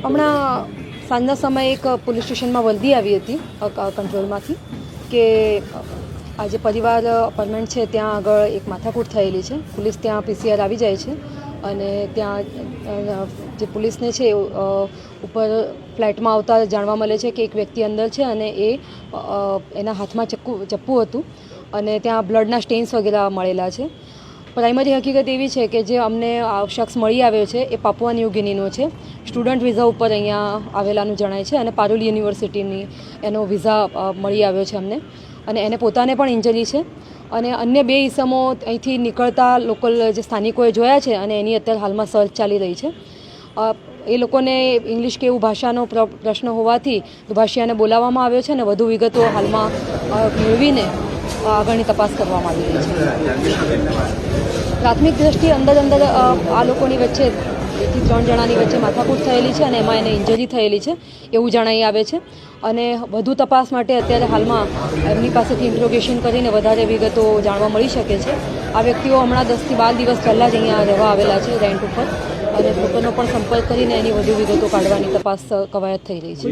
હમણાં સાંજના સમયે એક પોલીસ સ્ટેશનમાં વર્દી આવી હતી કંટ્રોલમાંથી કે આજે પરિવાર અપાર્ટમેન્ટ છે ત્યાં આગળ એક માથાકૂટ થયેલી છે. પોલીસ ત્યાં પીસીઆર આવી જાય છે અને ત્યાં જે પોલીસને છે ઉપર ફ્લેટમાં આવતા જાણવા મળે છે કે એક વ્યક્તિ અંદર છે અને એના હાથમાં ચપ્પુ હતું અને ત્યાં બ્લડના સ્ટેન્સ વગેરે મળેલા છે. પ્રાઇમરી હકીકત એવી છે કે જે અમને શખ્સ મળી આવ્યો છે એ પાપુઆ ન્યૂ ગિનીનો છે. સ્ટુડન્ટ વિઝા ઉપર અહીંયા આવેલાનું જણાય છે અને પારુલ યુનિવર્સિટીની એનો વિઝા મળી આવ્યો છે અમને અને એને પોતાને પણ ઇન્જરી છે અને અન્ય 2 ઈસમો અહીંથી નીકળતા લોકલ જે સ્થાનિકોએ જોયા છે અને એની અત્યારે હાલમાં સર્ચ ચાલી રહી છે. એ લોકોને ઇંગ્લિશ કે એવું ભાષાનો પ્રશ્ન હોવાથી દુભાષિયાને બોલાવવામાં આવ્યો છે અને વધુ વિગતો હાલમાં મેળવીને આગળની તપાસ કરવામાં આવી રહી છે. પ્રાથમિક દ્રષ્ટિએ અંદર આ લોકોની વચ્ચે 2 થી 3 જણાની વચ્ચે માથાકૂટ થયેલી છે અને એમાં એને ઇન્જરી થયેલી છે એવું જણાઈ આવે છે અને વધુ તપાસ માટે અત્યારે હાલમાં એમની પાસેથી ઇન્ટ્રોગેશન કરીને વધારે વિગતો જાણવા મળી શકે છે. આ વ્યક્તિઓ હમણાં 10 થી 12 દિવસ પહેલાં જ અહીંયા રહેવા આવેલા છે રેન્ટ ઉપર અને લોકોનો પણ સંપર્ક કરીને એની વધુ વિગતો કાઢવાની તપાસ કવાયત થઈ રહી છે.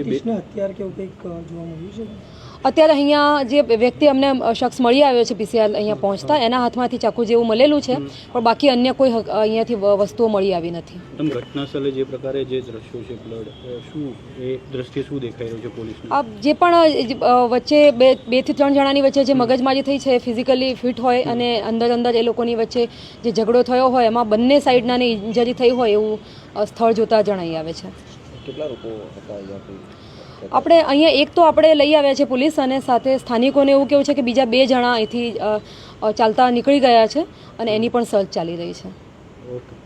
અત્યારે અહીંયા જે વ્યક્તિ અમને શખ્સ મળી આવ્યો છે પીસીઆર અહીંયા પહોંચતા એના હાથમાંથી ચાકુ જેવું મળેલું છે પણ બાકી અન્ય કોઈ અહીંયાથી વસ્તુઓ મળી આવી નથી. ઘટના સ્થળે જે પ્રકારે જે દ્રશ્યો છે બ્લડ શું એ દ્રષ્ટિએ શું દેખાઈ રહ્યું છે પોલીસને? જે પણ વચ્ચે 2 થી 3 જણાની વચ્ચે જે મગજમારી થઈ છે ફિઝિકલી ફિટ હોય અને અંદર એ લોકોની વચ્ચે જે ઝઘડો થયો હોય એમાં બંને સાઈડનાની ઇન્જરી થઈ હોય એવું સ્થળ જોતા જણાઈ આવે છે. કેટલા લોકો હતા? આપણે અહીંયા એક તો આપણે લઈ આવ્યા છે પોલીસ અને સાથે સ્થાનિકોને એવું કેવું છે કે બીજા 2 જણા અહીંથી ચાલતા નીકળી ગયા છે અને એની પણ સર્ચ ચાલી રહી છે. ઓકે.